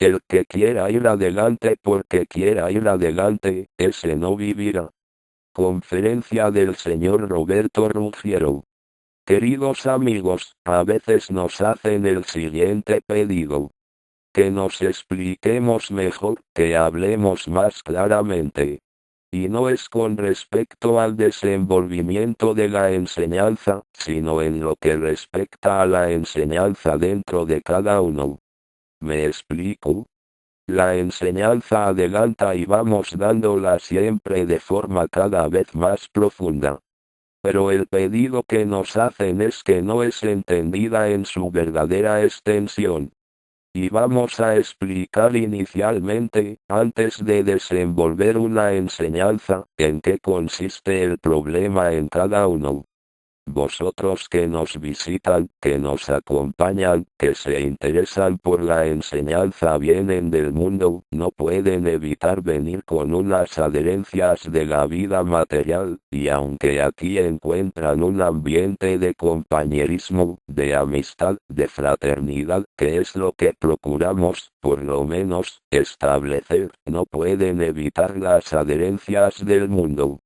El que quiera ir adelante porque quiera ir adelante, ese no vivirá. Conferencia del señor Roberto Ruggiero. Queridos amigos, a veces nos hacen el siguiente pedido. Que nos expliquemos mejor, que hablemos más claramente. Y no es con respecto al desenvolvimiento de la enseñanza, sino en lo que respecta a la enseñanza dentro de cada uno. ¿Me explico? La enseñanza adelanta y vamos dándola siempre de forma cada vez más profunda. Pero el pedido que nos hacen es que no es entendida en su verdadera extensión. Y vamos a explicar inicialmente, antes de desenvolver una enseñanza, en qué consiste el problema en cada uno. Vosotros que nos visitan, que nos acompañan, que se interesan por la enseñanza vienen del mundo, no pueden evitar venir con unas adherencias de la vida material, y aunque aquí encuentran un ambiente de compañerismo, de amistad, de fraternidad, que es lo que procuramos, por lo menos, establecer, no pueden evitar las adherencias del mundo.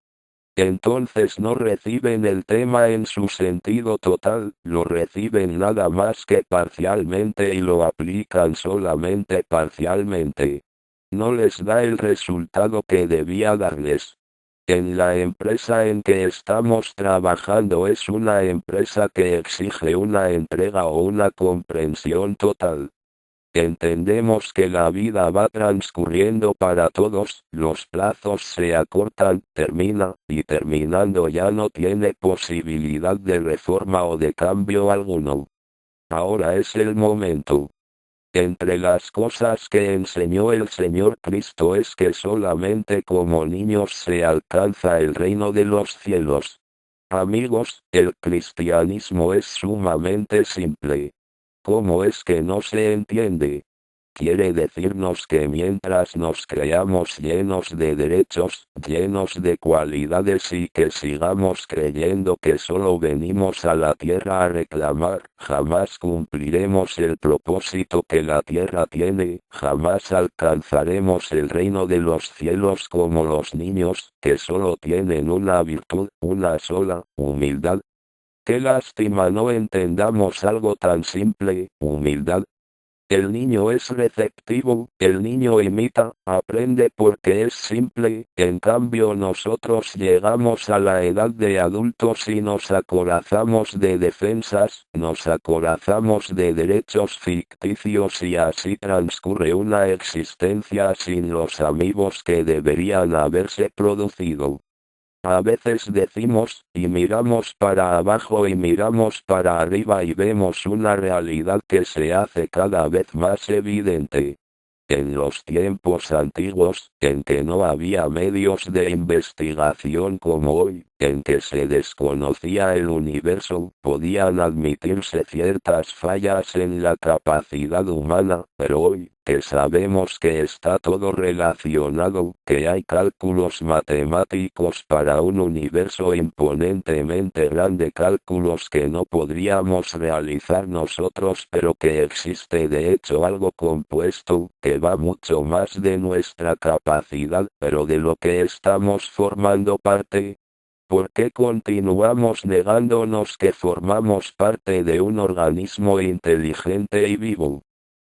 Entonces no reciben el tema en su sentido total, lo reciben nada más que parcialmente y lo aplican solamente parcialmente. No les da el resultado que debía darles. En la empresa en que estamos trabajando es una empresa que exige una entrega o una comprensión total. Entendemos que la vida va transcurriendo para todos, los plazos se acortan, termina, y terminando ya no tiene posibilidad de reforma o de cambio alguno. Ahora es el momento. Entre las cosas que enseñó el Señor Cristo es que solamente como niños se alcanza el reino de los cielos. Amigos, el cristianismo es sumamente simple. ¿Cómo es que no se entiende? Quiere decirnos que mientras nos creamos llenos de derechos, llenos de cualidades y que sigamos creyendo que solo venimos a la tierra a reclamar, jamás cumpliremos el propósito que la tierra tiene, jamás alcanzaremos el reino de los cielos como los niños, que solo tienen una virtud, una sola, humildad. Qué lástima no entendamos algo tan simple, humildad. El niño es receptivo, el niño imita, aprende porque es simple, en cambio nosotros llegamos a la edad de adultos y nos acorazamos de defensas, nos acorazamos de derechos ficticios y así transcurre una existencia sin los amigos que deberían haberse producido. A veces decimos, y miramos para abajo y miramos para arriba y vemos una realidad que se hace cada vez más evidente. En los tiempos antiguos, en que no había medios de investigación como hoy, en que se desconocía el universo, podían admitirse ciertas fallas en la capacidad humana, pero hoy, que sabemos que está todo relacionado, que hay cálculos matemáticos para un universo imponentemente grande, cálculos que no podríamos realizar nosotros, pero que existe de hecho algo compuesto, que va mucho más de nuestra capacidad, pero de lo que estamos formando parte. ¿Por qué continuamos negándonos que formamos parte de un organismo inteligente y vivo?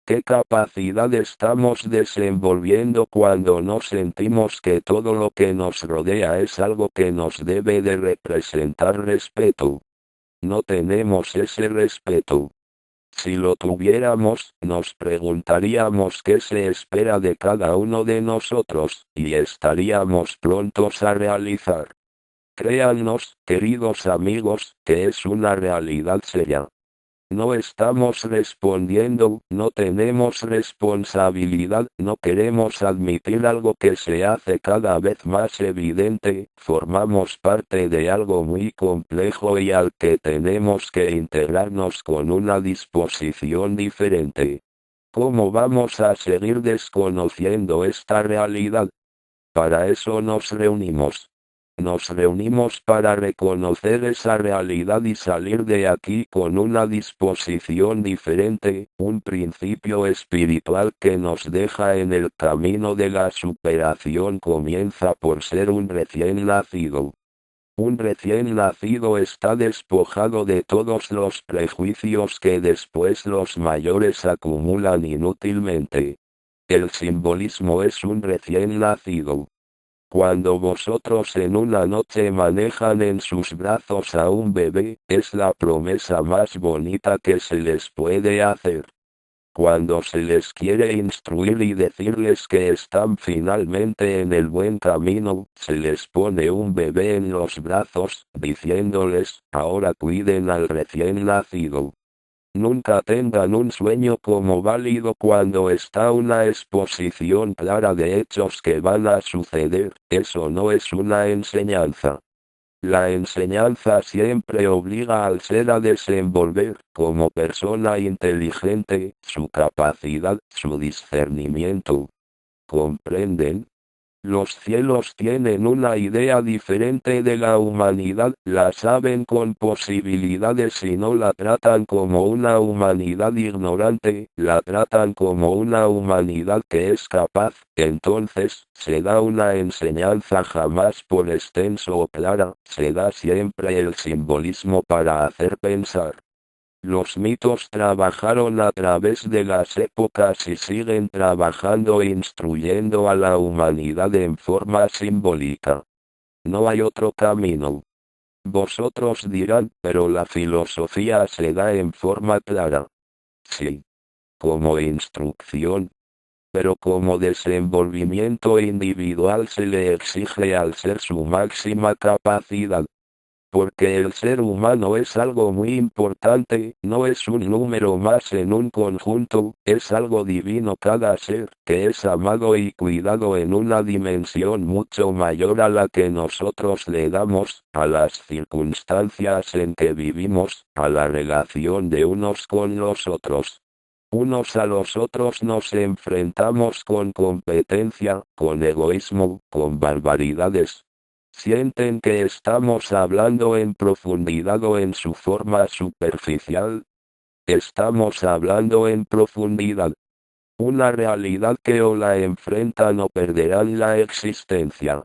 ¿Qué capacidad estamos desenvolviendo cuando no sentimos que todo lo que nos rodea es algo que nos debe de representar respeto? No tenemos ese respeto. Si lo tuviéramos, nos preguntaríamos qué se espera de cada uno de nosotros, y estaríamos prontos a realizar. Créannos, queridos amigos, que es una realidad seria. No estamos respondiendo, no tenemos responsabilidad, no queremos admitir algo que se hace cada vez más evidente, formamos parte de algo muy complejo y al que tenemos que integrarnos con una disposición diferente. ¿Cómo vamos a seguir desconociendo esta realidad? Para eso nos reunimos. Nos reunimos para reconocer esa realidad y salir de aquí con una disposición diferente, un principio espiritual que nos deja en el camino de la superación comienza por ser un recién nacido. Un recién nacido está despojado de todos los prejuicios que después los mayores acumulan inútilmente. El simbolismo es un recién nacido. Cuando vosotros en una noche manejan en sus brazos a un bebé, es la promesa más bonita que se les puede hacer. Cuando se les quiere instruir y decirles que están finalmente en el buen camino, se les pone un bebé en los brazos, diciéndoles, ahora cuiden al recién nacido. Nunca tengan un sueño como válido cuando está una exposición clara de hechos que van a suceder, eso no es una enseñanza. La enseñanza siempre obliga al ser a desenvolver, como persona inteligente, su capacidad, su discernimiento. ¿Comprenden? Los cielos tienen una idea diferente de la humanidad, la saben con posibilidades y no la tratan como una humanidad ignorante, la tratan como una humanidad que es capaz, entonces, se da una enseñanza jamás por extenso o clara, se da siempre el simbolismo para hacer pensar. Los mitos trabajaron a través de las épocas y siguen trabajando instruyendo a la humanidad en forma simbólica. No hay otro camino. Vosotros dirán, pero la filosofía se da en forma clara. Sí. Como instrucción. Pero como desenvolvimiento individual se le exige al ser su máxima capacidad. Porque el ser humano es algo muy importante, no es un número más en un conjunto, es algo divino cada ser, que es amado y cuidado en una dimensión mucho mayor a la que nosotros le damos, a las circunstancias en que vivimos, a la relación de unos con los otros. Unos a los otros nos enfrentamos con competencia, con egoísmo, con barbaridades. ¿Sienten que estamos hablando en profundidad o en su forma superficial? Estamos hablando en profundidad. Una realidad que o la enfrentan o perderán la existencia.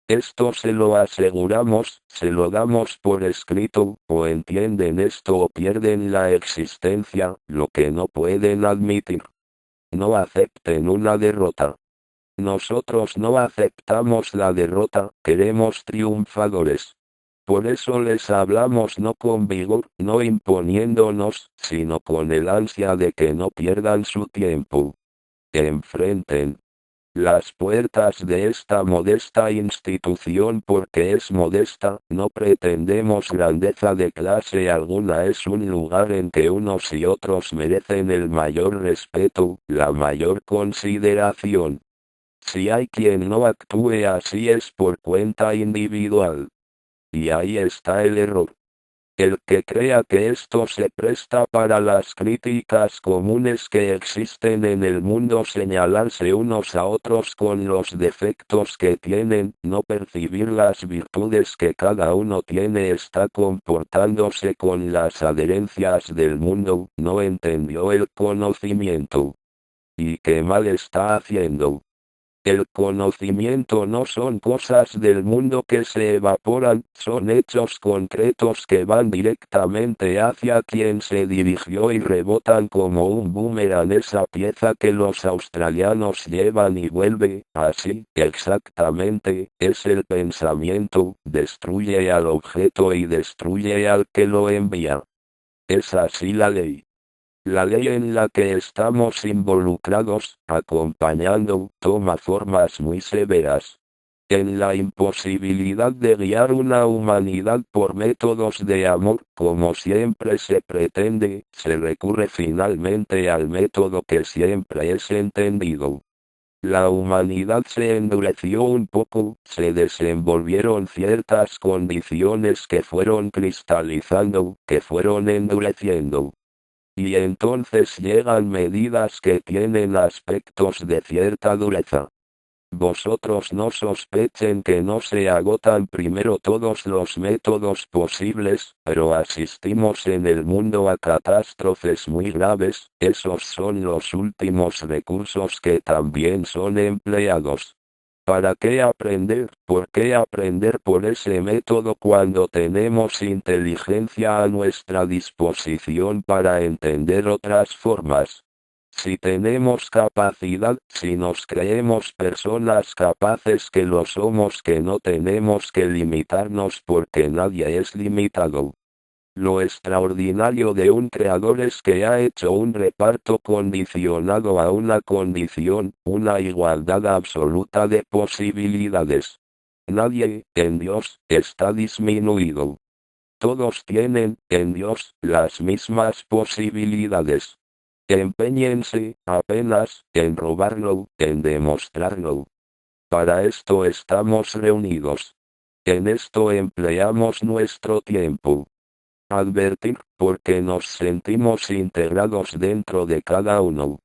Esto se lo aseguramos, se lo damos por escrito, o entienden esto o pierden la existencia, lo que no pueden admitir. No acepten una derrota. Nosotros no aceptamos la derrota, queremos triunfadores. Por eso les hablamos no con vigor, no imponiéndonos, sino con el ansia de que no pierdan su tiempo. Enfrenten las puertas de esta modesta institución porque es modesta, no pretendemos grandeza de clase alguna, es un lugar en que unos y otros merecen el mayor respeto, la mayor consideración. Si hay quien no actúe así es por cuenta individual. Y ahí está el error. El que crea que esto se presta para las críticas comunes que existen en el mundo, señalarse unos a otros con los defectos que tienen, no percibir las virtudes que cada uno tiene, está comportándose con las adherencias del mundo, no entendió el conocimiento. ¿Y qué mal está haciendo? El conocimiento no son cosas del mundo que se evaporan, son hechos concretos que van directamente hacia quien se dirigió y rebotan como un boomerang, esa pieza que los australianos llevan y vuelve, así, exactamente, es el pensamiento, destruye al objeto y destruye al que lo envía. Es así la ley. La ley en la que estamos involucrados, acompañando, toma formas muy severas. En la imposibilidad de guiar una humanidad por métodos de amor, como siempre se pretende, se recurre finalmente al método que siempre es entendido. La humanidad se endureció un poco, se desenvolvieron ciertas condiciones que fueron cristalizando, que fueron endureciendo. Y entonces llegan medidas que tienen aspectos de cierta dureza. Vosotros no sospechen que no se agotan primero todos los métodos posibles, pero asistimos en el mundo a catástrofes muy graves, esos son los últimos recursos que también son empleados. ¿Para qué aprender? ¿Por qué aprender por ese método cuando tenemos inteligencia a nuestra disposición para entender otras formas? Si tenemos capacidad, si nos creemos personas capaces que lo somos, que no tenemos que limitarnos porque nadie es limitado. Lo extraordinario de un creador es que ha hecho un reparto condicionado a una condición, una igualdad absoluta de posibilidades. Nadie, en Dios, está disminuido. Todos tienen, en Dios, las mismas posibilidades. Empeñense, apenas, en robarlo, en demostrarlo. Para esto estamos reunidos. En esto empleamos nuestro tiempo. Advertir, porque nos sentimos integrados dentro de cada uno.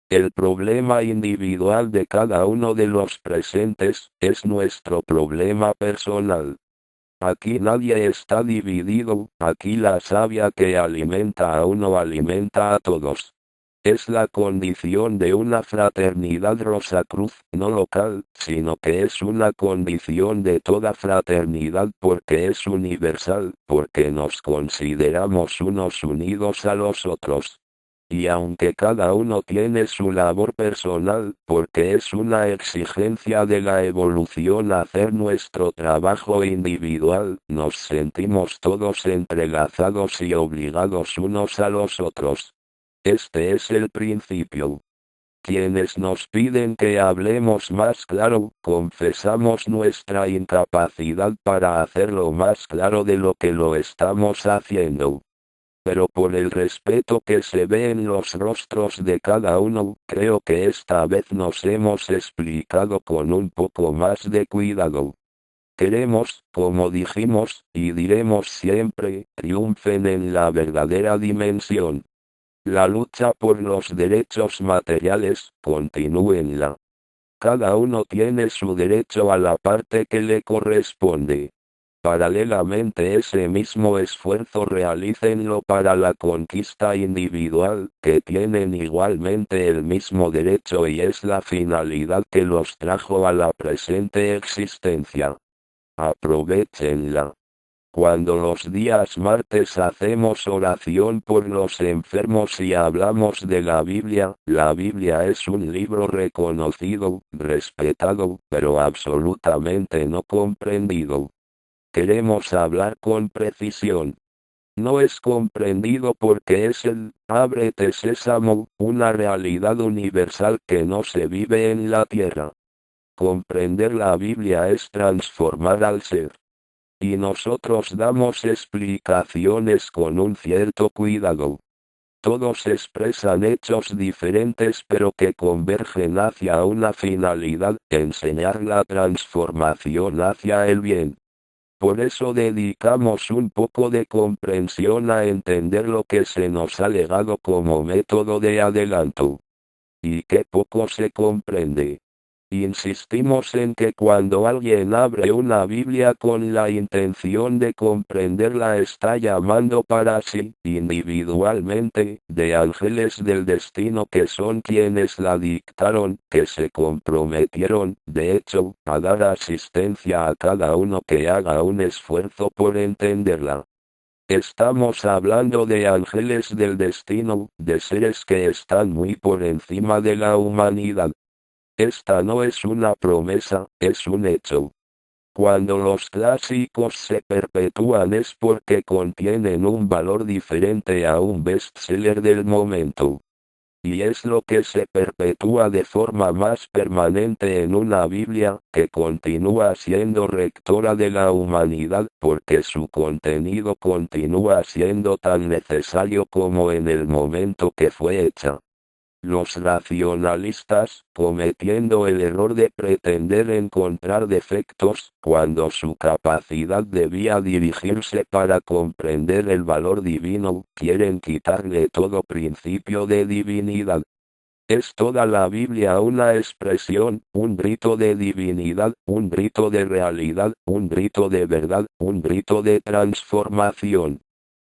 El problema individual de cada uno de los presentes, es nuestro problema personal. Aquí nadie está dividido, aquí la savia que alimenta a uno alimenta a todos. Es la condición de una fraternidad Rosacruz, no local, sino que es una condición de toda fraternidad porque es universal, porque nos consideramos unos unidos a los otros. Y aunque cada uno tiene su labor personal, porque es una exigencia de la evolución hacer nuestro trabajo individual, nos sentimos todos entrelazados y obligados unos a los otros. Este es el principio. Quienes nos piden que hablemos más claro, confesamos nuestra incapacidad para hacerlo más claro de lo que lo estamos haciendo. Pero por el respeto que se ve en los rostros de cada uno, creo que esta vez nos hemos explicado con un poco más de cuidado. Queremos, como dijimos, y diremos siempre, triunfen en la verdadera dimensión. La lucha por los derechos materiales, continúenla. Cada uno tiene su derecho a la parte que le corresponde. Paralelamente ese mismo esfuerzo realícenlo para la conquista individual, que tienen igualmente el mismo derecho y es la finalidad que los trajo a la presente existencia. Aprovéchenla. Cuando los días martes hacemos oración por los enfermos y hablamos de la Biblia es un libro reconocido, respetado, pero absolutamente no comprendido. Queremos hablar con precisión. No es comprendido porque es el ábrete sésamo, una realidad universal que no se vive en la tierra. Comprender la Biblia es transformar al ser. Y nosotros damos explicaciones con un cierto cuidado. Todos expresan hechos diferentes pero que convergen hacia una finalidad, enseñar la transformación hacia el bien. Por eso dedicamos un poco de comprensión a entender lo que se nos ha legado como método de adelanto. Y que poco se comprende. Insistimos en que cuando alguien abre una Biblia con la intención de comprenderla está llamando para sí, individualmente, de ángeles del destino que son quienes la dictaron, que se comprometieron, de hecho, a dar asistencia a cada uno que haga un esfuerzo por entenderla. Estamos hablando de ángeles del destino, de seres que están muy por encima de la humanidad. Esta no es una promesa, es un hecho. Cuando los clásicos se perpetúan es porque contienen un valor diferente a un bestseller del momento. Y es lo que se perpetúa de forma más permanente en una Biblia, que continúa siendo rectora de la humanidad, porque su contenido continúa siendo tan necesario como en el momento que fue hecha. Los racionalistas, cometiendo el error de pretender encontrar defectos, cuando su capacidad debía dirigirse para comprender el valor divino, quieren quitarle todo principio de divinidad. Es toda la Biblia una expresión, un grito de divinidad, un grito de realidad, un grito de verdad, un grito de transformación.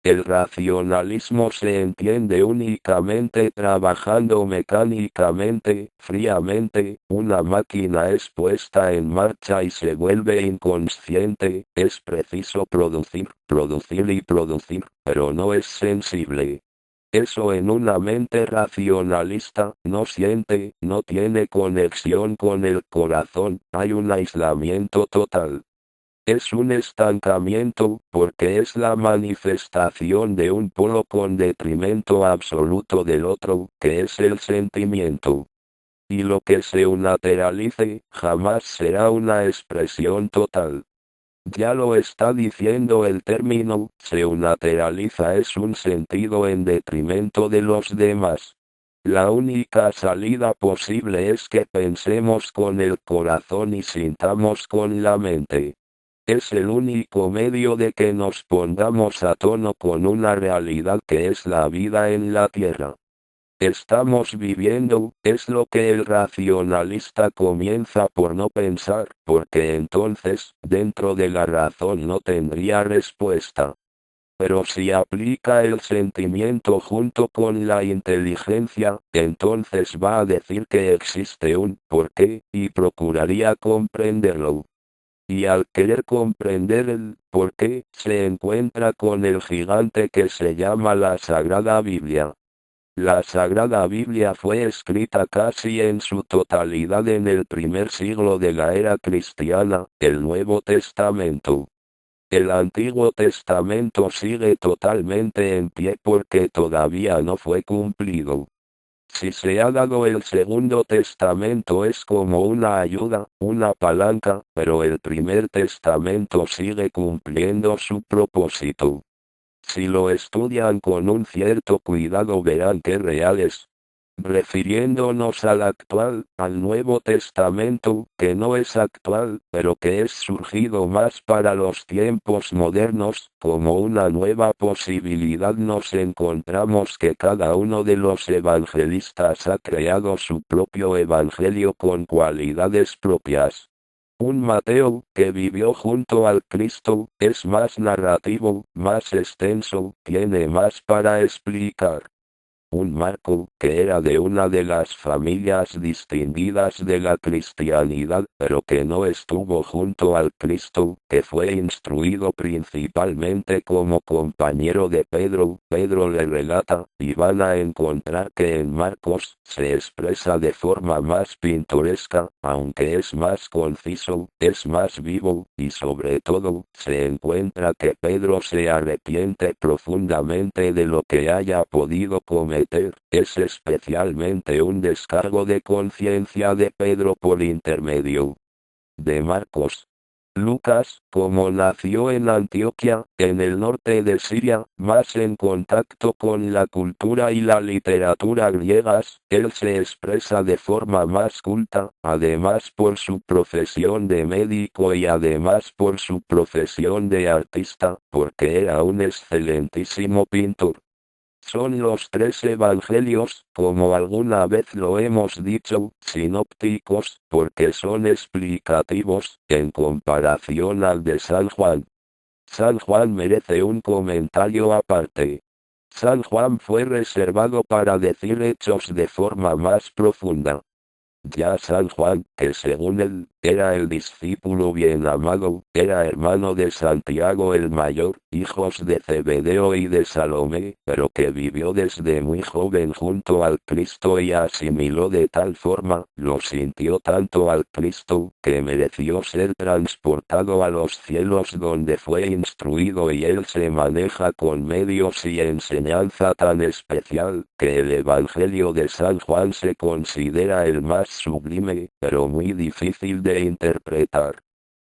El racionalismo se entiende únicamente trabajando mecánicamente, fríamente, una máquina es puesta en marcha y se vuelve inconsciente, es preciso producir, producir y producir, pero no es sensible. Eso en una mente racionalista, no siente, no tiene conexión con el corazón, hay un aislamiento total. Es un estancamiento, porque es la manifestación de un polo con detrimento absoluto del otro, que es el sentimiento. Y lo que se unilateralice, jamás será una expresión total. Ya lo está diciendo el término, se unilateraliza es un sentido en detrimento de los demás. La única salida posible es que pensemos con el corazón y sintamos con la mente. Es el único medio de que nos pongamos a tono con una realidad que es la vida en la tierra. Estamos viviendo, es lo que el racionalista comienza por no pensar, porque entonces, dentro de la razón no tendría respuesta. Pero si aplica el sentimiento junto con la inteligencia, entonces va a decir que existe un porqué, y procuraría comprenderlo. Y al querer comprender el por qué, se encuentra con el gigante que se llama la Sagrada Biblia. La Sagrada Biblia fue escrita casi en su totalidad en el primer siglo de la era cristiana, el Nuevo Testamento. El Antiguo Testamento sigue totalmente en pie porque todavía no fue cumplido. Si se ha dado el Segundo Testamento es como una ayuda, una palanca, pero el Primer Testamento sigue cumpliendo su propósito. Si lo estudian con un cierto cuidado verán que real es. Refiriéndonos al actual, al Nuevo Testamento, que no es actual, pero que es surgido más para los tiempos modernos, como una nueva posibilidad nos encontramos que cada uno de los evangelistas ha creado su propio evangelio con cualidades propias. Un Mateo, que vivió junto al Cristo, es más narrativo, más extenso, tiene más para explicar. Un Marco, que era de una de las familias distinguidas de la cristianidad, pero que no estuvo junto al Cristo, que fue instruido principalmente como compañero de Pedro, Pedro le relata, y van a encontrar que en Marcos, se expresa de forma más pintoresca, aunque es más conciso, es más vivo, y sobre todo, se encuentra que Pedro se arrepiente profundamente de lo que haya podido cometer. Es especialmente un descargo de conciencia de Pedro por intermedio de Marcos. Lucas, como nació en Antioquia, en el norte de Siria, más en contacto con la cultura y la literatura griegas, él se expresa de forma más culta, además por su profesión de médico y además por su profesión de artista, porque era un excelentísimo pintor. Son los tres evangelios, como alguna vez lo hemos dicho, sinópticos, porque son explicativos, en comparación al de San Juan. San Juan merece un comentario aparte. San Juan fue reservado para decir hechos de forma más profunda. Ya San Juan, que según él, era el discípulo bien amado, era hermano de Santiago el mayor, hijos de Zebedeo y de Salomé, pero que vivió desde muy joven junto al Cristo y asimiló de tal forma, lo sintió tanto al Cristo, que mereció ser transportado a los cielos donde fue instruido y él se maneja con medios y enseñanza tan especial, que el Evangelio de San Juan se considera el más sublime, pero muy difícil de interpretar.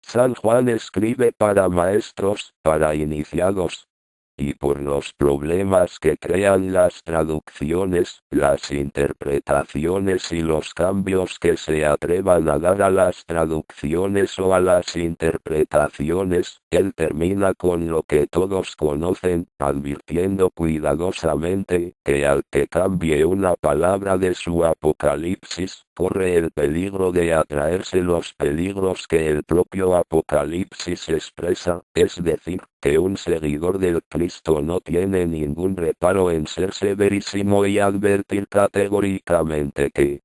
San Juan escribe para maestros, para iniciados. y por los problemas que crean las traducciones, las interpretaciones y los cambios que se atrevan a dar a las traducciones o a las interpretaciones, él termina con lo que todos conocen, advirtiendo cuidadosamente que al que cambie una palabra de su Apocalipsis, corre el peligro de atraerse los peligros que el propio Apocalipsis expresa, es decir, que un seguidor del Cristo no tiene ningún reparo en ser severísimo y advertir categóricamente que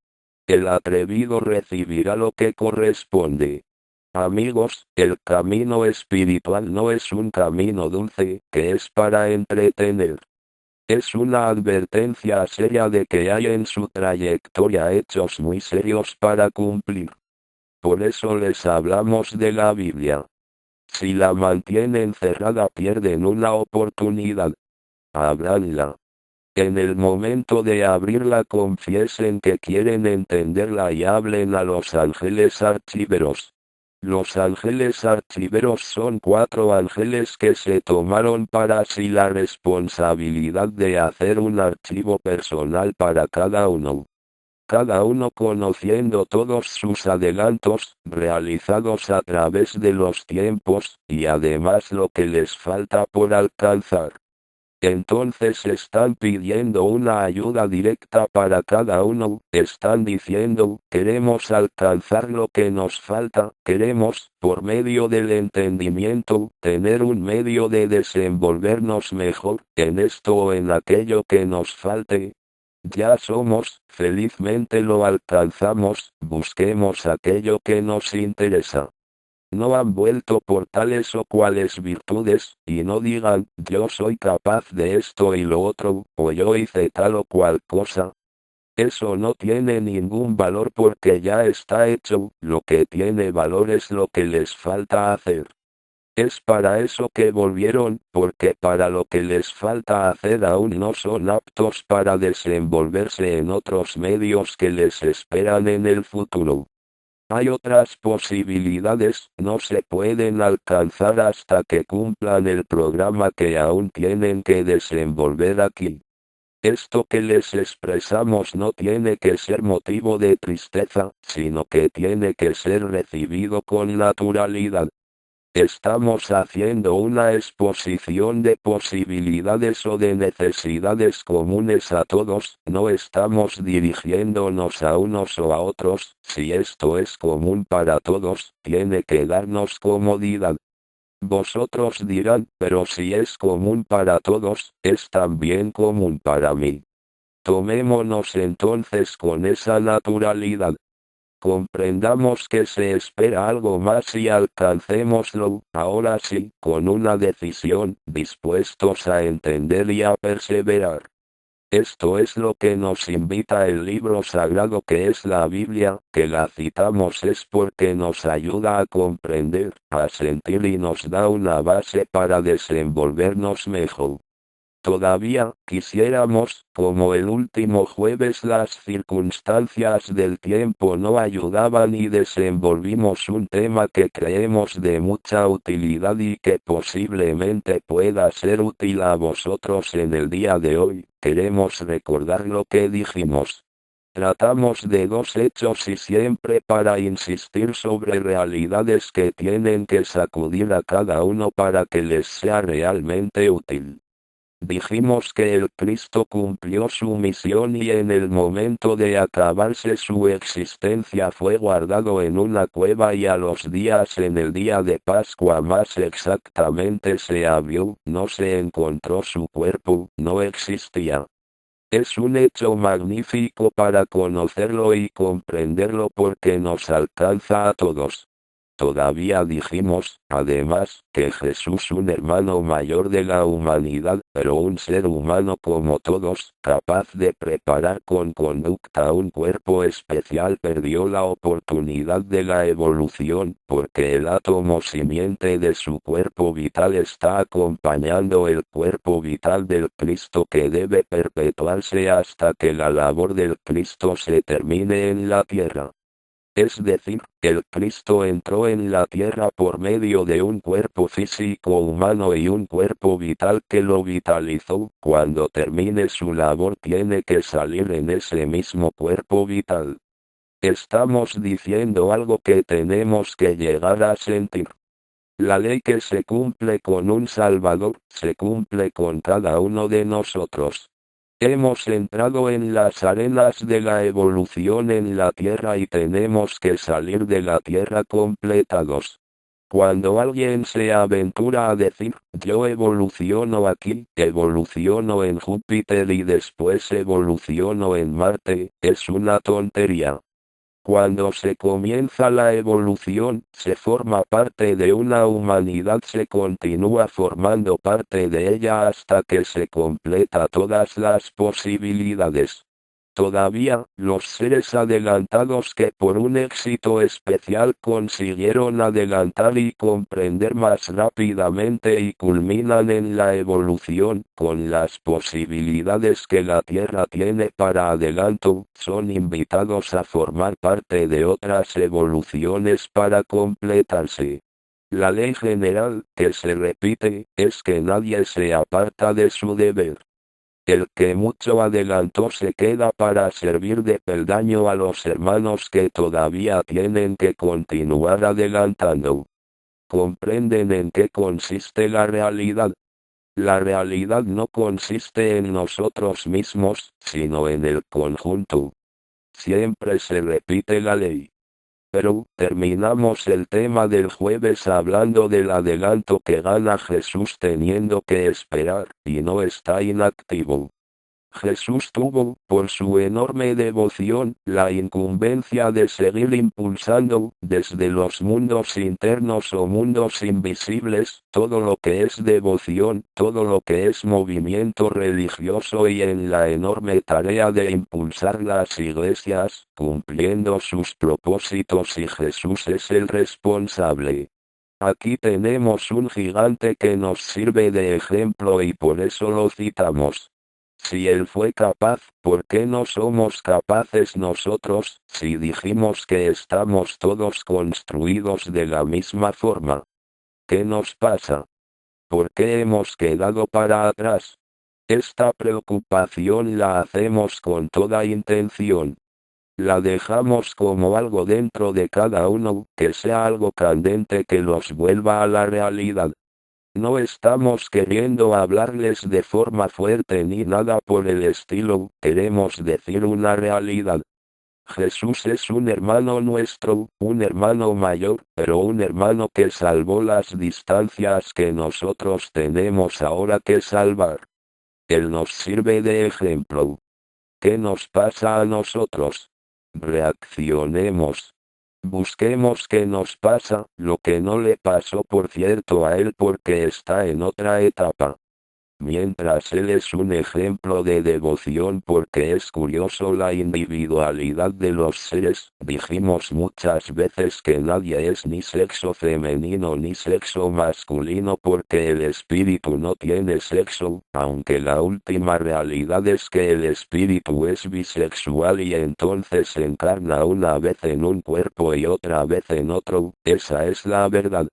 el atrevido recibirá lo que corresponde. Amigos, el camino espiritual no es un camino dulce, que es para entretener. Es una advertencia seria de que hay en su trayectoria hechos muy serios para cumplir. Por eso les hablamos de la Biblia. Si la mantienen cerrada pierden una oportunidad. Ábranla. En el momento de abrirla confiesen que quieren entenderla y hablen a los ángeles archiveros. Los ángeles archiveros son 4 ángeles que se tomaron para sí la responsabilidad de hacer un archivo personal para cada uno. Cada uno conociendo todos sus adelantos, realizados a través de los tiempos, y además lo que les falta por alcanzar. Entonces están pidiendo una ayuda directa para cada uno, están diciendo, queremos alcanzar lo que nos falta, queremos, por medio del entendimiento, tener un medio de desenvolvernos mejor, en esto o en aquello que nos falte. Ya somos, felizmente lo alcanzamos, busquemos aquello que nos interesa. No han vuelto por tales o cuales virtudes, y no digan, yo soy capaz de esto y lo otro, o yo hice tal o cual cosa. Eso no tiene ningún valor porque ya está hecho, lo que tiene valor es lo que les falta hacer. Es para eso que volvieron, porque para lo que les falta hacer aún no son aptos para desenvolverse en otros medios que les esperan en el futuro. Hay otras posibilidades, no se pueden alcanzar hasta que cumplan el programa que aún tienen que desenvolver aquí. Esto que les expresamos no tiene que ser motivo de tristeza, sino que tiene que ser recibido con naturalidad. Estamos haciendo una exposición de posibilidades o de necesidades comunes a todos, no estamos dirigiéndonos a unos o a otros, si esto es común para todos, tiene que darnos comodidad. Vosotros dirán, pero si es común para todos, es también común para mí. Tomémonos entonces con esa naturalidad. Comprendamos que se espera algo más y alcancémoslo, ahora sí, con una decisión, dispuestos a entender y a perseverar. Esto es lo que nos invita el libro sagrado que es la Biblia, que la citamos es porque nos ayuda a comprender, a sentir y nos da una base para desenvolvernos mejor. Todavía, quisiéramos, como el último jueves las circunstancias del tiempo no ayudaban y desenvolvimos un tema que creemos de mucha utilidad y que posiblemente pueda ser útil a vosotros en el día de hoy, queremos recordar lo que dijimos. Tratamos de 2 hechos y siempre para insistir sobre realidades que tienen que sacudir a cada uno para que les sea realmente útil. Dijimos que el Cristo cumplió su misión y en el momento de acabarse su existencia fue guardado en una cueva y a los días en el día de Pascua más exactamente se abrió, no se encontró su cuerpo, no existía. Es un hecho magnífico para conocerlo y comprenderlo porque nos alcanza a todos. Todavía dijimos, además, que Jesús un hermano mayor de la humanidad, pero un ser humano como todos, capaz de preparar con conducta un cuerpo especial perdió la oportunidad de la evolución, porque el átomo simiente de su cuerpo vital está acompañando el cuerpo vital del Cristo que debe perpetuarse hasta que la labor del Cristo se termine en la tierra. Es decir, el Cristo entró en la tierra por medio de un cuerpo físico humano y un cuerpo vital que lo vitalizó. Cuando termine su labor tiene que salir en ese mismo cuerpo vital. Estamos diciendo algo que tenemos que llegar a sentir. La ley que se cumple con un Salvador, se cumple con cada uno de nosotros. Hemos entrado en las arenas de la evolución en la Tierra y tenemos que salir de la Tierra completados. Cuando alguien se aventura a decir, yo evoluciono aquí, evoluciono en Júpiter y después evoluciono en Marte, es una tontería. Cuando se comienza la evolución, se forma parte de una humanidad, se continúa formando parte de ella hasta que se completa todas las posibilidades. Todavía, los seres adelantados que por un éxito especial consiguieron adelantar y comprender más rápidamente y culminan en la evolución, con las posibilidades que la Tierra tiene para adelanto, son invitados a formar parte de otras evoluciones para completarse. La ley general, que se repite, es que nadie se aparta de su deber. El que mucho adelantó se queda para servir de peldaño a los hermanos que todavía tienen que continuar adelantando. ¿Comprenden en qué consiste la realidad? La realidad no consiste en nosotros mismos, sino en el conjunto. Siempre se repite la ley. Pero, terminamos el tema del jueves hablando del adelanto que gana Jesús teniendo que esperar, y no está inactivo. Jesús tuvo, por su enorme devoción, la incumbencia de seguir impulsando, desde los mundos internos o mundos invisibles, todo lo que es devoción, todo lo que es movimiento religioso y en la enorme tarea de impulsar las iglesias, cumpliendo sus propósitos y Jesús es el responsable. Aquí tenemos un gigante que nos sirve de ejemplo y por eso lo citamos. Si él fue capaz, ¿por qué no somos capaces nosotros, si dijimos que estamos todos construidos de la misma forma? ¿Qué nos pasa? ¿Por qué hemos quedado para atrás? Esta preocupación la hacemos con toda intención. La dejamos como algo dentro de cada uno, que sea algo candente que los vuelva a la realidad. No estamos queriendo hablarles de forma fuerte ni nada por el estilo, queremos decir una realidad. Jesús es un hermano nuestro, un hermano mayor, pero un hermano que salvó las distancias que nosotros tenemos ahora que salvar. Él nos sirve de ejemplo. ¿Qué nos pasa a nosotros? Reaccionemos. Busquemos qué nos pasa, lo que no le pasó por cierto a él porque está en otra etapa. Mientras él es un ejemplo de devoción porque es curioso la individualidad de los seres, dijimos muchas veces que nadie es ni sexo femenino ni sexo masculino porque el espíritu no tiene sexo, aunque la última realidad es que el espíritu es bisexual y entonces encarna una vez en un cuerpo y otra vez en otro, esa es la verdad.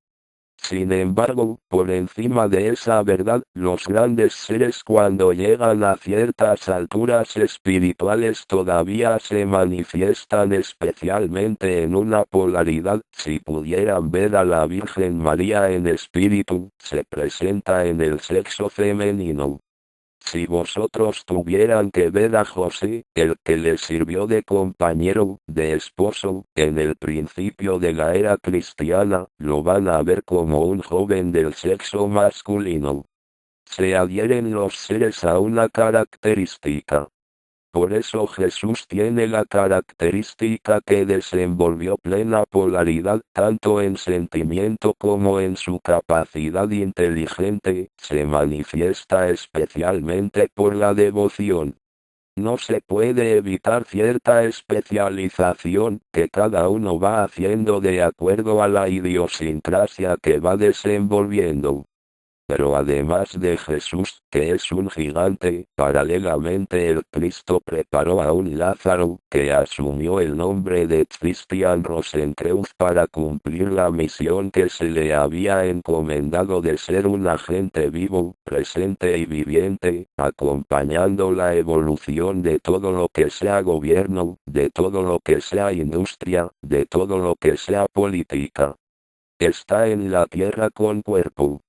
Sin embargo, por encima de esa verdad, los grandes seres cuando llegan a ciertas alturas espirituales todavía se manifiestan especialmente en una polaridad. Si pudieran ver a la Virgen María en espíritu, se presenta en el sexo femenino. Si vosotros tuvieran que ver a José, el que le sirvió de compañero, de esposo, en el principio de la era cristiana, lo van a ver como un joven del sexo masculino. Se adhieren los seres a una característica. Por eso Jesús tiene la característica que desenvolvió plena polaridad tanto en sentimiento como en su capacidad inteligente, se manifiesta especialmente por la devoción. No se puede evitar cierta especialización que cada uno va haciendo de acuerdo a la idiosincrasia que va desenvolviendo. Pero además de Jesús, que es un gigante, paralelamente el Cristo preparó a un Lázaro, que asumió el nombre de Christian Rosenkreuz para cumplir la misión que se le había encomendado de ser un agente vivo, presente y viviente, acompañando la evolución de todo lo que sea gobierno, de todo lo que sea industria, de todo lo que sea política. Está en la tierra con cuerpo.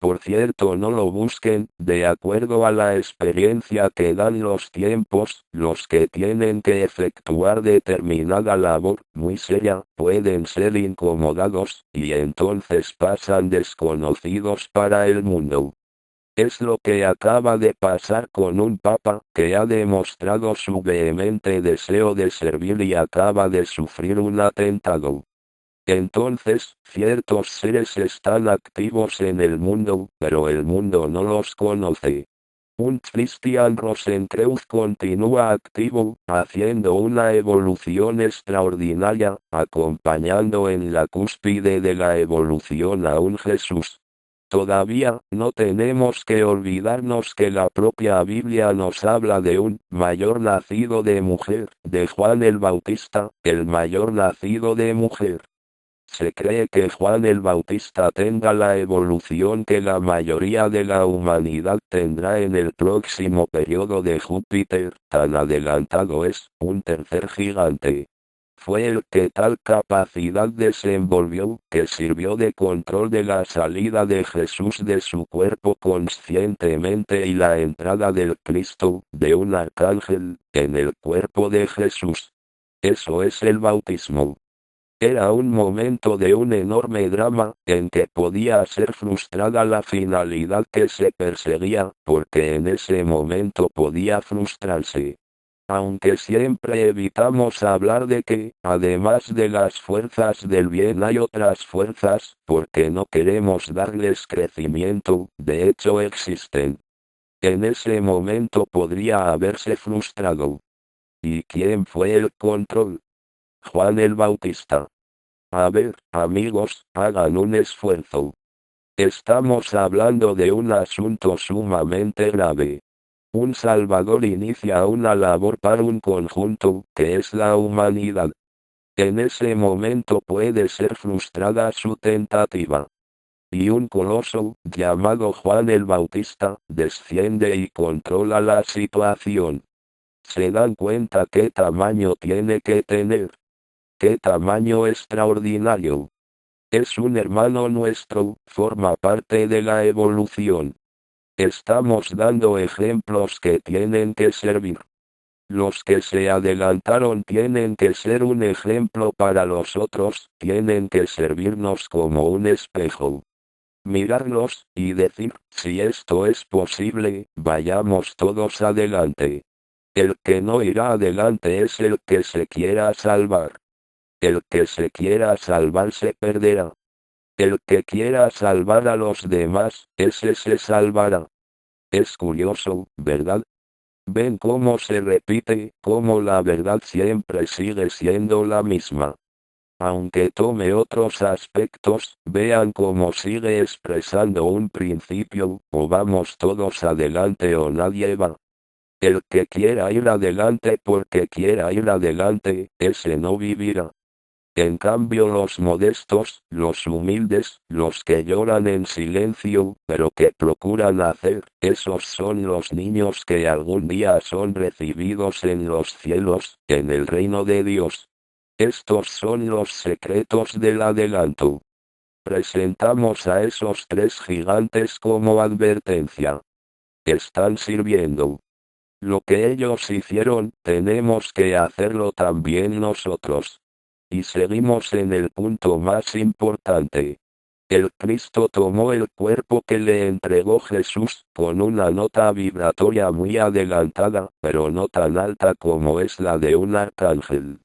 Por cierto, no lo busquen, de acuerdo a la experiencia que dan los tiempos, los que tienen que efectuar determinada labor, muy seria, pueden ser incomodados, y entonces pasan desconocidos para el mundo. Es lo que acaba de pasar con un papa, que ha demostrado su vehemente deseo de servir y acaba de sufrir un atentado. Entonces, ciertos seres están activos en el mundo, pero el mundo no los conoce. Un Christian Rosenkreuz continúa activo, haciendo una evolución extraordinaria, acompañando en la cúspide de la evolución a un Jesús. Todavía, no tenemos que olvidarnos que la propia Biblia nos habla de un mayor nacido de mujer, de Juan el Bautista, el mayor nacido de mujer. Se cree que Juan el Bautista tenga la evolución que la mayoría de la humanidad tendrá en el próximo periodo de Júpiter, tan adelantado es, un tercer gigante. Fue el que tal capacidad desenvolvió, que sirvió de control de la salida de Jesús de su cuerpo conscientemente y la entrada del Cristo, de un arcángel, en el cuerpo de Jesús. Eso es el bautismo. Era un momento de un enorme drama, en que podía ser frustrada la finalidad que se perseguía, porque en ese momento podía frustrarse. Aunque siempre evitamos hablar de que, además de las fuerzas del bien hay otras fuerzas, porque no queremos darles crecimiento, de hecho existen. En ese momento podría haberse frustrado. ¿Y quién fue el control? Juan el Bautista. A ver, amigos, hagan un esfuerzo. Estamos hablando de un asunto sumamente grave. Un Salvador inicia una labor para un conjunto, que es la humanidad. En ese momento puede ser frustrada su tentativa. Y un coloso, llamado Juan el Bautista, desciende y controla la situación. ¿Se dan cuenta qué tamaño tiene que tener? ¡Qué tamaño extraordinario! Es un hermano nuestro, forma parte de la evolución. Estamos dando ejemplos que tienen que servir. Los que se adelantaron tienen que ser un ejemplo para los otros, tienen que servirnos como un espejo. Mirarlos, y decir, si esto es posible, vayamos todos adelante. El que no irá adelante es el que se quiera salvar. El que se quiera salvar se perderá. El que quiera salvar a los demás, ese se salvará. Es curioso, ¿verdad? Ven cómo se repite, cómo la verdad siempre sigue siendo la misma. Aunque tome otros aspectos, vean cómo sigue expresando un principio, o vamos todos adelante o nadie va. El que quiera ir adelante porque quiera ir adelante, ese no vivirá. En cambio los modestos, los humildes, los que lloran en silencio, pero que procuran hacer, esos son los niños que algún día son recibidos en los cielos, en el reino de Dios. Estos son los secretos del adelanto. Presentamos a esos tres gigantes como advertencia. Están sirviendo. Lo que ellos hicieron, tenemos que hacerlo también nosotros. Y seguimos en el punto más importante. El Cristo tomó el cuerpo que le entregó Jesús, con una nota vibratoria muy adelantada, pero no tan alta como es la de un arcángel.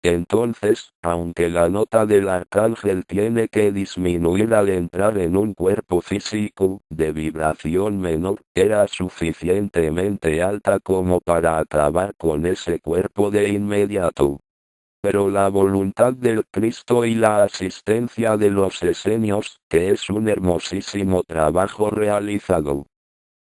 Entonces, aunque la nota del arcángel tiene que disminuir al entrar en un cuerpo físico, de vibración menor, era suficientemente alta como para acabar con ese cuerpo de inmediato. Pero la voluntad del Cristo y la asistencia de los esenios, que es un hermosísimo trabajo realizado.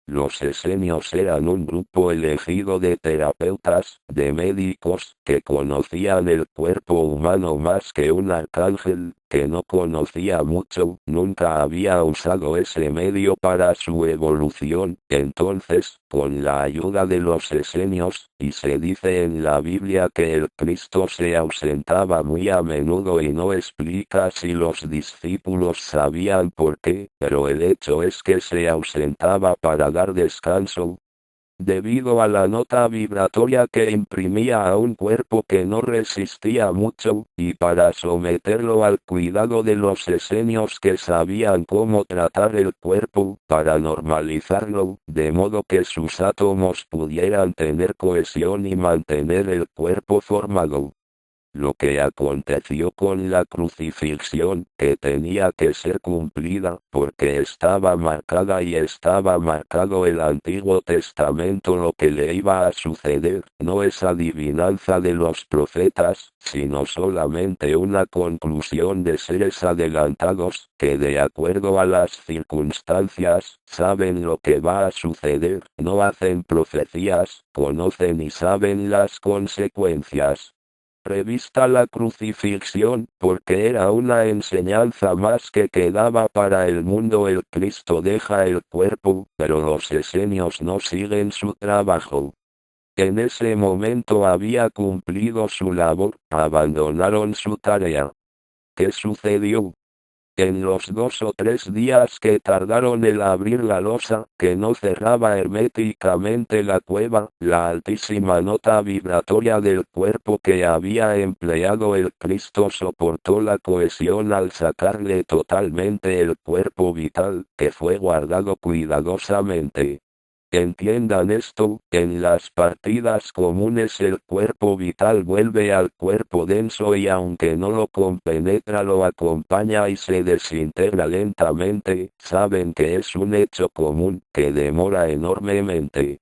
Los esenios eran un grupo elegido de terapeutas, de médicos, que conocían el cuerpo humano más que un arcángel, que no conocía mucho, nunca había usado ese medio para su evolución. Entonces, con la ayuda de los esenios, y se dice en la Biblia que el Cristo se ausentaba muy a menudo y no explica si los discípulos sabían por qué, pero el hecho es que se ausentaba para dar descanso, debido a la nota vibratoria que imprimía a un cuerpo que no resistía mucho, y para someterlo al cuidado de los esenios que sabían cómo tratar el cuerpo, para normalizarlo, de modo que sus átomos pudieran tener cohesión y mantener el cuerpo formado. Lo que aconteció con la crucifixión, que tenía que ser cumplida, porque estaba marcada y estaba marcado el Antiguo Testamento lo que le iba a suceder, no es adivinanza de los profetas, sino solamente una conclusión de seres adelantados, que de acuerdo a las circunstancias, saben lo que va a suceder, no hacen profecías, conocen y saben las consecuencias. Revista la crucifixión, porque era una enseñanza más que quedaba para el mundo. El Cristo deja el cuerpo, pero los esenios no siguen su trabajo. En ese momento había cumplido su labor, abandonaron su tarea. ¿Qué sucedió? En los 2 o 3 días que tardaron en abrir la losa, que no cerraba herméticamente la cueva, la altísima nota vibratoria del cuerpo que había empleado el Cristo soportó la cohesión al sacarle totalmente el cuerpo vital, que fue guardado cuidadosamente. Entiendan esto, en las partidas comunes el cuerpo vital vuelve al cuerpo denso y aunque no lo compenetra lo acompaña y se desintegra lentamente, saben que es un hecho común, que demora enormemente.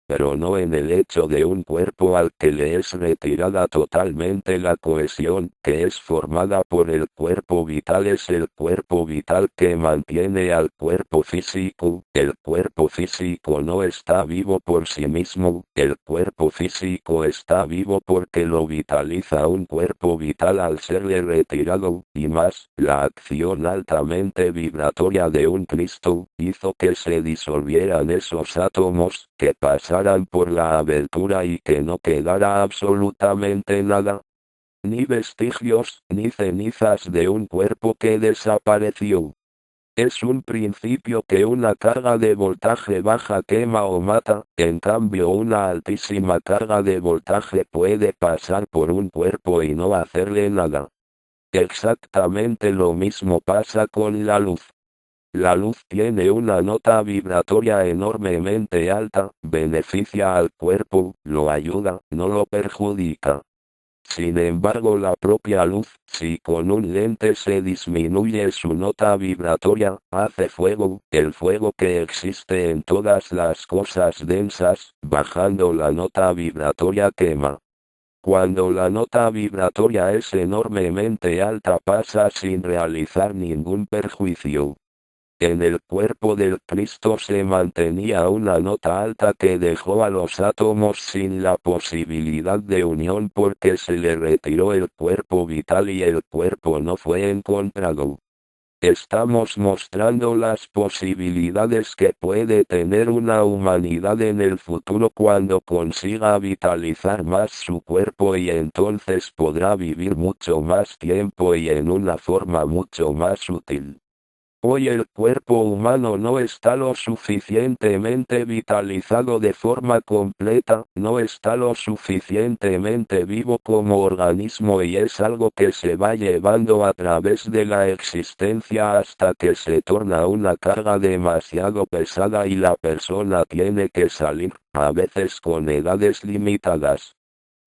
Pero no en el hecho de un cuerpo al que le es retirada totalmente la cohesión, que es formada por el cuerpo vital. Es el cuerpo vital que mantiene al cuerpo físico. El cuerpo físico no está vivo por sí mismo, el cuerpo físico está vivo porque lo vitaliza un cuerpo vital al serle retirado, y más, la acción altamente vibratoria de un Cristo, hizo que se disolvieran esos átomos, que pasaran por la abertura y que no quedara absolutamente nada, ni vestigios, ni cenizas de un cuerpo que desapareció. Es un principio que una carga de voltaje baja quema o mata, en cambio una altísima carga de voltaje puede pasar por un cuerpo y no hacerle nada. Exactamente lo mismo pasa con la luz. La luz tiene una nota vibratoria enormemente alta, beneficia al cuerpo, lo ayuda, no lo perjudica. Sin embargo, la propia luz, si con un lente se disminuye su nota vibratoria, hace fuego, el fuego que existe en todas las cosas densas, bajando la nota vibratoria quema. Cuando la nota vibratoria es enormemente alta pasa sin realizar ningún perjuicio. En el cuerpo del Cristo se mantenía una nota alta que dejó a los átomos sin la posibilidad de unión porque se le retiró el cuerpo vital y el cuerpo no fue encontrado. Estamos mostrando las posibilidades que puede tener una humanidad en el futuro cuando consiga vitalizar más su cuerpo y entonces podrá vivir mucho más tiempo y en una forma mucho más útil. Hoy el cuerpo humano no está lo suficientemente vitalizado de forma completa, no está lo suficientemente vivo como organismo y es algo que se va llevando a través de la existencia hasta que se torna una carga demasiado pesada y la persona tiene que salir, a veces con edades limitadas.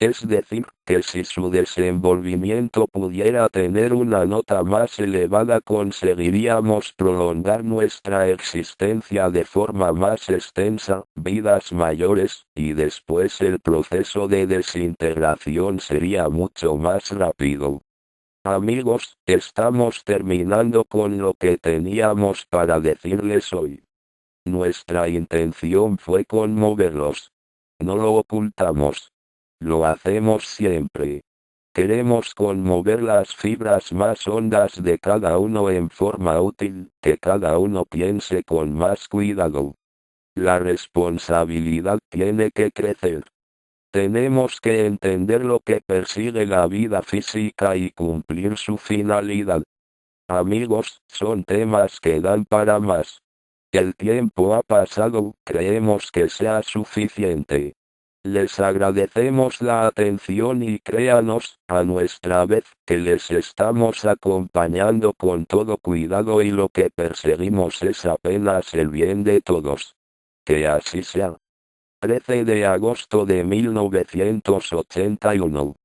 Es decir, que si su desenvolvimiento pudiera tener una nota más elevada conseguiríamos prolongar nuestra existencia de forma más extensa, vidas mayores, y después el proceso de desintegración sería mucho más rápido. Amigos, estamos terminando con lo que teníamos para decirles hoy. Nuestra intención fue conmoverlos. No lo ocultamos. Lo hacemos siempre. Queremos conmover las fibras más hondas de cada uno en forma útil, que cada uno piense con más cuidado. La responsabilidad tiene que crecer. Tenemos que entender lo que persigue la vida física y cumplir su finalidad. Amigos, son temas que dan para más. El tiempo ha pasado, creemos que sea suficiente. Les agradecemos la atención y créanos, a nuestra vez, que les estamos acompañando con todo cuidado y lo que perseguimos es apenas el bien de todos. Que así sea. 13 de agosto de 1981.